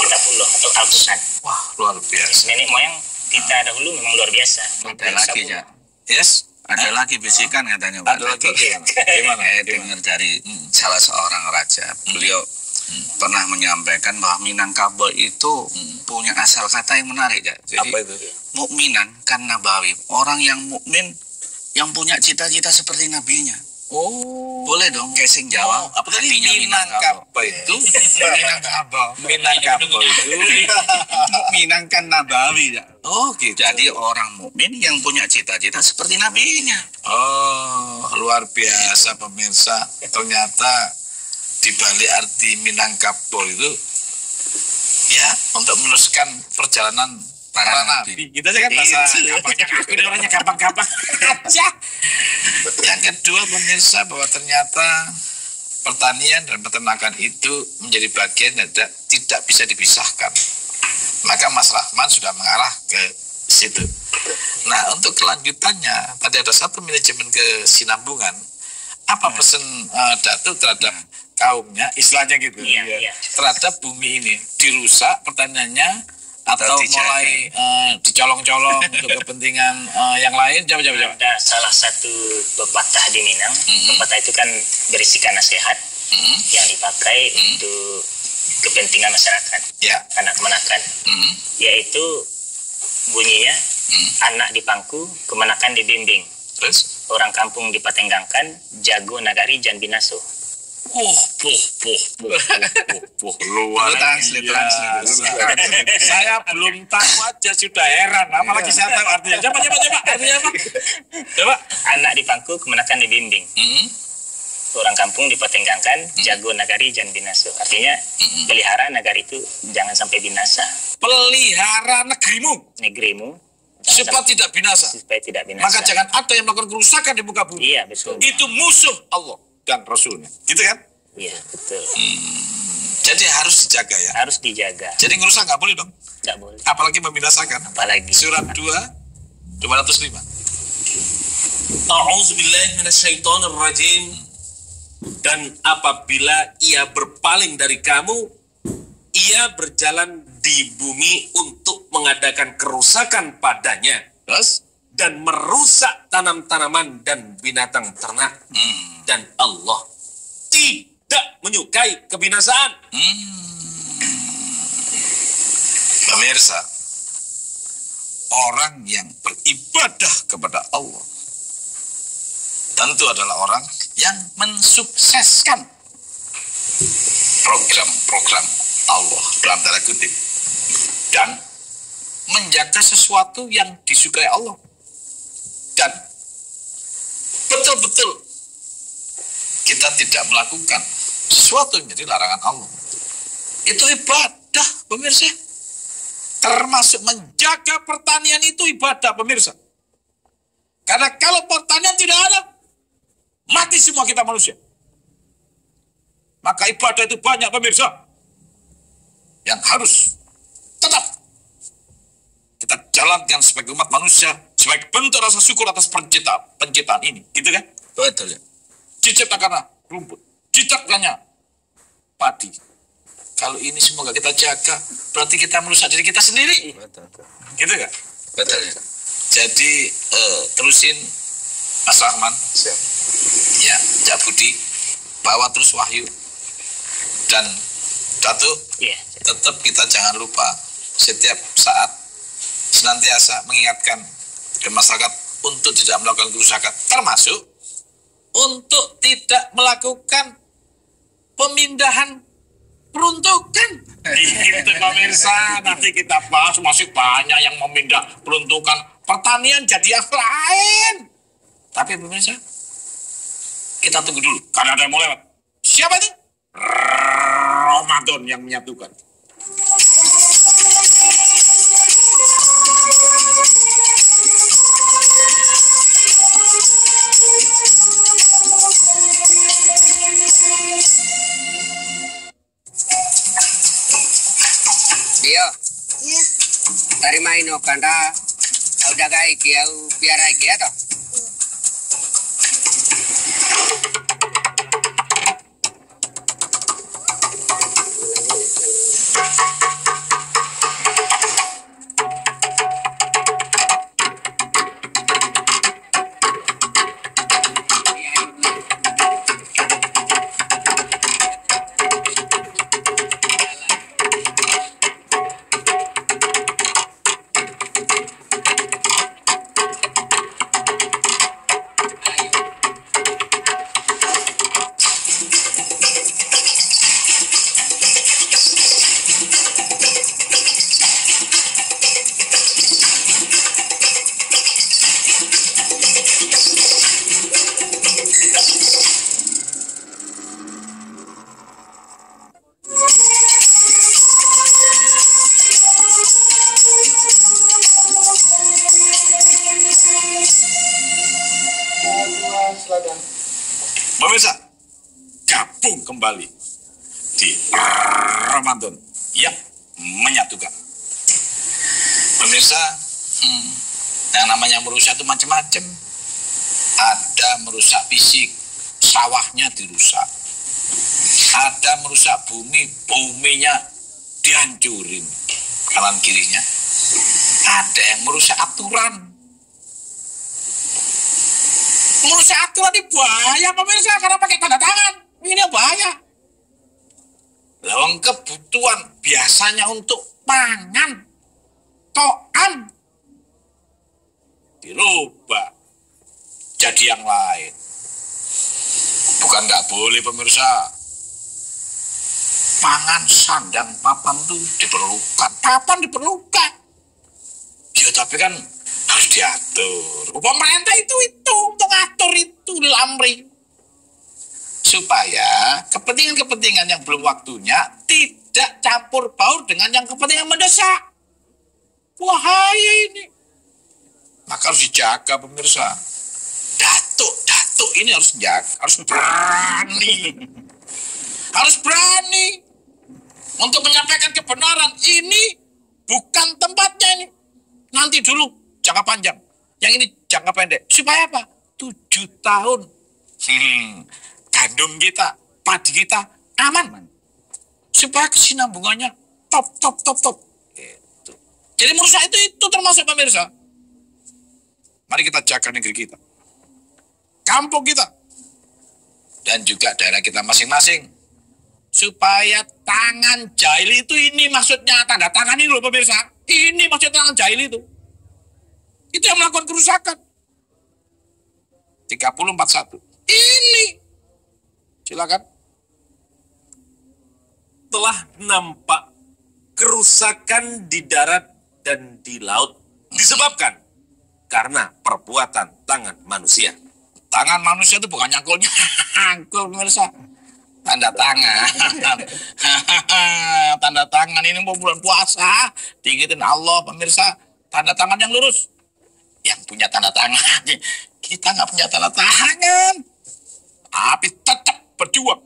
kitabullah atau Al-Quran. Wah, luar biasa. Nenek moyang kita dahulu memang luar biasa. Ada lagi ya. Yes. Ada lagi bisikan katanya Pak. Ada lagi gimana? Saya dengar dari salah seorang raja. Beliau pernah menyampaikan bahwa Minangkabau itu punya asal kata yang menarik ya. Jadi apa itu? Mukminan kan nabawi. Orang yang mukmin yang punya cita-cita seperti nabinya. Oh, boleh dong casing Jawa. Apa tadi Minangkabau itu? Minangkabau itu mukminangkan nabawi ya. Oh gitu. Jadi orang mukmin yang punya cita-cita seperti nabinya. Oh, luar biasa pemirsa. Ternyata di balik arti Minangkabau itu ya untuk meneruskan perjalanan para nabi. Kita aja kan bahasa gampangnya, orangnya gampang-gampang aja. Yang kedua pemirsa, bahwa ternyata pertanian dan peternakan itu menjadi bagian yang tidak bisa dipisahkan. Maka Mas Rahman sudah mengarah ke situ. Nah, untuk kelanjutannya, tadi ada satu manajemen kesinambungan. Apa pesan Datuk terhadap kaumnya, istilahnya gitu, terhadap bumi ini dirusak pertaniannya atau mulai dicolong-colong untuk kepentingan yang lain? Jawab. Ada salah satu pepatah di Minang. Pepatah itu kan berisikan nasihat yang dipakai untuk kepentingan masyarakat, anak menakan, yaitu bunyinya anak di pangku, kemenakan dibimbing. Terus orang kampung dipatenggangkan, jago nagari jan binaso. Luar translate. Saya belum tahu aja sudah heran, apalagi saya tahu artinya. Coba artinya apa? Coba. Anak di pangku kemenakan dibimbing. Orang kampung dipatenggangkan, jago nagari jan binaso. Artinya pelihara nagari itu jangan sampai binasa. Pelihara negerimu supaya tidak binasa. Maka jangan ada yang melakukan kerusakan di muka bumi. Iya, betul. Itu musuh Allah dan Rasulnya, gitu kan? Iya, betul. Jadi harus dijaga ya? Harus dijaga. Jadi ngerusak nggak boleh dong? Nggak boleh. Apalagi membinasakan. Apalagi. Surat 2:205. A'udzubillahi minasyaitonirrajim. Dan apabila ia berpaling dari kamu, ia berjalan di bumi untuk mengadakan kerusakan padanya. Terus? Dan merusak tanam-tanaman dan binatang ternak. Dan Allah tidak menyukai kebinasaan. Pemirsa, orang yang beribadah kepada Allah tentu adalah orang yang mensukseskan program-program Allah dalam tanda kutip, dan menjaga sesuatu yang disukai Allah, dan betul-betul kita tidak melakukan sesuatu yang menjadi larangan Allah. Itu ibadah, pemirsa. Termasuk menjaga pertanian itu ibadah, pemirsa. Karena kalau pertanian tidak ada, mati semua kita manusia. Maka ibadah itu banyak, pemirsa, yang harus tetap kita jalankan sebagai umat manusia, sebagai bentuk rasa syukur atas penciptaan ini, gitu kan? Betul ya. Diciptakanlah rumput, diciptakannya padi. Kalau ini semua gak kita jaga, berarti kita merusak diri kita sendiri. Betul. Gitu kan? Betul ya. Jadi terusin Mas Rahman. Siap. Ya, Cak Budi, bawa terus Wahyu. Dan Datuk, tetap kita jangan lupa setiap saat senantiasa mengingatkan ke masyarakat untuk tidak melakukan kerusakan, termasuk untuk tidak melakukan pemindahan peruntukan. Itu pemirsa, nanti kita bahas, masih banyak yang memindah peruntukan pertanian jadi yang lain. Tapi pemirsa, kita tunggu dulu karena ada yang mau lewat. Siapa itu? Ramadan yang menyatukan. Dia, dari main kanda, udah kayak kia, biara kia toh. Pemirsa, gabung kembali di Ramadan yang menyatukan. Pemirsa, yang namanya merusak itu macam-macam. Ada merusak fisik, sawahnya dirusak. Ada merusak bumi, buminya dihancurin kanan kirinya. Ada yang merusak aturan. Merusak aturan ini bahaya, pemirsa, karena pakai tanda tangan. Ini bahaya. Lawang kebutuhan biasanya untuk pangan, toan, dirubah jadi yang lain. Bukan nggak boleh, pemirsa. Pangan, sandang, papan tuh diperlukan. Papan diperlukan. Ya tapi kan harus diatur. Pemerintah itu untuk ngatur itu lamri. Supaya kepentingan-kepentingan yang belum waktunya tidak campur baur dengan yang kepentingan mendesak. Bahaya ini. Maka harus dijaga, pemirsa. Datuk ini harus jaga, harus berani. Harus berani untuk menyampaikan kebenaran. Ini bukan tempatnya ini. Nanti dulu jangka panjang. Yang ini jangka pendek. Supaya apa? 7 tahun. Gandum kita, padi kita aman. Supaya kesinambungannya top. Gitu. Jadi merusak itu termasuk, pemirsa. Mari kita jaga negeri kita, kampung kita, dan juga daerah kita masing-masing. Supaya tangan jahil itu, ini maksudnya tanda tangan ini loh, pemirsa. Ini maksudnya tangan jahil itu. Itu yang melakukan kerusakan. 3041. Ini. Silakan. telah nampak kerusakan di darat dan di laut disebabkan karena perbuatan tangan manusia. Tangan manusia itu bukan nyangkulnya, nyangkul pemirsa. Tanda tangan. Tanda tangan ini mau bulan puasa, diingetin Allah pemirsa. Tanda tangan yang lurus. Yang punya tanda tangan. Kita nggak punya tanda tangan. Tapi tetap berjuang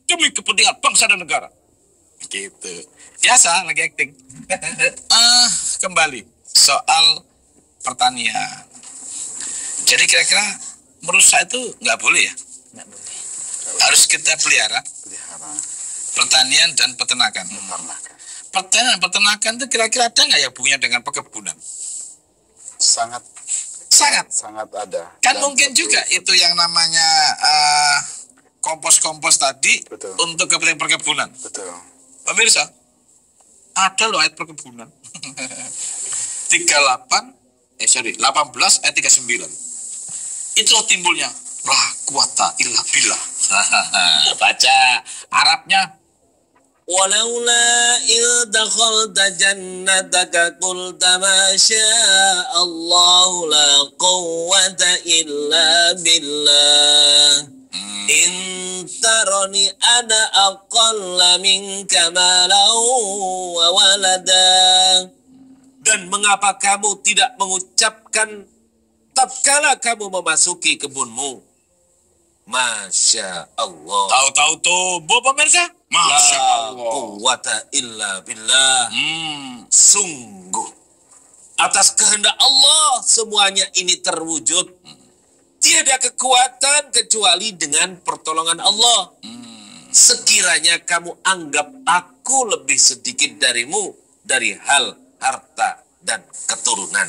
demi kepentingan bangsa dan negara. Gitu. Biasa lagi acting. Kembali soal pertanian. Jadi kira-kira merusak itu nggak boleh ya? Nggak boleh. Harus kita pelihara. Pertanian dan peternakan. Pertanian dan peternakan itu kira-kira ada nggak ya hubungannya dengan perkebunan? Sangat ada. Kan Dan mungkin juga itu yang namanya kompos-kompos tadi. Betul. Untuk kepentingan perkebunan. Betul. Pemirsa, ada loh ayat perkebunan. 18 ayat 39. Itu timbulnya la quwata illa billah. Baca Arabnya. Walaula il dakhalta jannataka qulta ma syaa Allah la quwwata illa billah. In tarani ana aqalla minka malan wa walada. Dan mengapa kamu tidak mengucapkan tatkala kamu memasuki kebunmu, Masya Allah. Tahu-tahu tubuh pemirsa. Masya Allah. Quwwata illa billah. Sungguh atas kehendak Allah semuanya ini terwujud. Tiada kekuatan kecuali dengan pertolongan Allah. Sekiranya kamu anggap aku lebih sedikit darimu dari hal harta dan keturunan.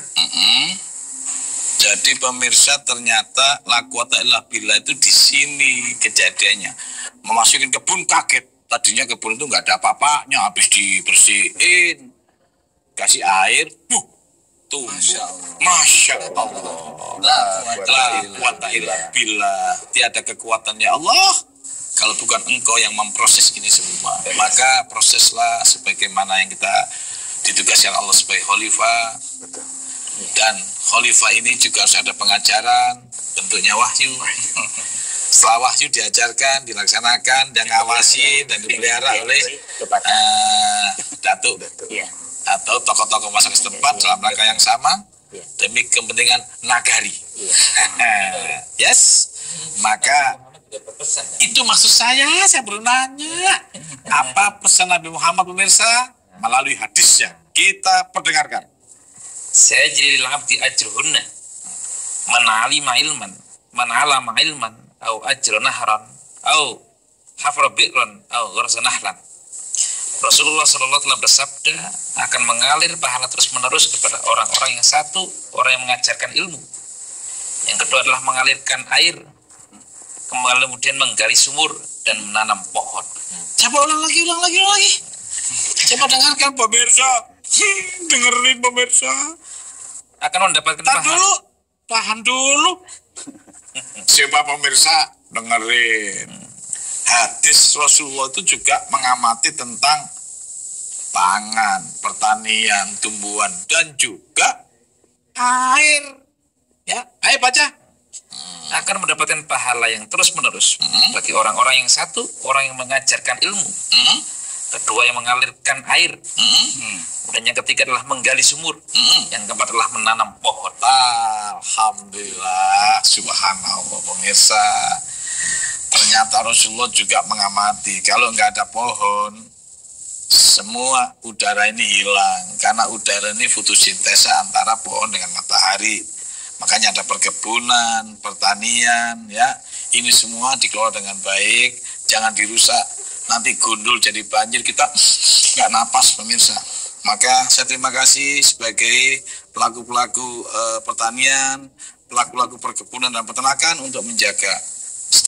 Jadi pemirsa ternyata la quwata illa billah itu di sini kejadiannya. Memasukin kebun kaget. Tadinya kebun itu nggak ada apa-apanya, habis dibersihin, kasih air, tumbuh. Masya Allah. La quwata illa billah. Tiada kekuatannya Allah kalau bukan engkau yang memproses ini semua. Maka proseslah sebagaimana yang kita ditugaskan Allah sebagai khalifah. Dan khalifah ini juga harus ada pengajaran, bentuknya wahyu. Setelah wahyu diajarkan, dilaksanakan, dan ngawasi dan dipelihara oleh datuk atau tokoh-tokoh masyarakat setempat dalam rangka yang sama demi kepentingan nagari. Yes, maka itu maksud saya perlu nanya. Apa pesan Nabi Muhammad pemirsa melalui hadisnya? Kita perdengarkan. Saya jadi abdi ajruhunna manalima ilman manalama ilman au ajra nahran au hafra bi'ran au gharsa nahlan. Rasulullah SAW telah bersabda akan mengalir pahala terus menerus kepada orang-orang yang satu, orang yang mengajarkan ilmu. Yang kedua adalah mengalirkan air, kemudian menggali sumur dan menanam pohon. Coba ulang lagi. Coba dengarkan pemirsa. Dengerin pemirsa. Akan mendapatkan pahala. Tahan dulu. Coba pemirsa dengerin. Hadis Rasulullah itu juga mengamati tentang pangan, pertanian, tumbuhan, dan juga air. Ya, ayo baca. Akan mendapatkan pahala yang terus menerus bagi orang-orang yang satu, orang yang mengajarkan ilmu. Kedua yang mengalirkan air. Dan yang ketiga adalah menggali sumur. Yang keempat adalah menanam pohon. Alhamdulillah, subhanallah pemirsa. Ternyata Rasulullah juga mengamati kalau nggak ada pohon, semua udara ini hilang karena udara ini fotosintesa antara pohon dengan matahari. Makanya ada perkebunan, pertanian, ya. Ini semua dikelola dengan baik, jangan dirusak. Nanti gundul jadi banjir, kita nggak napas pemirsa. Maka saya terima kasih sebagai pelaku-pelaku pertanian, pelaku-pelaku perkebunan dan peternakan untuk menjaga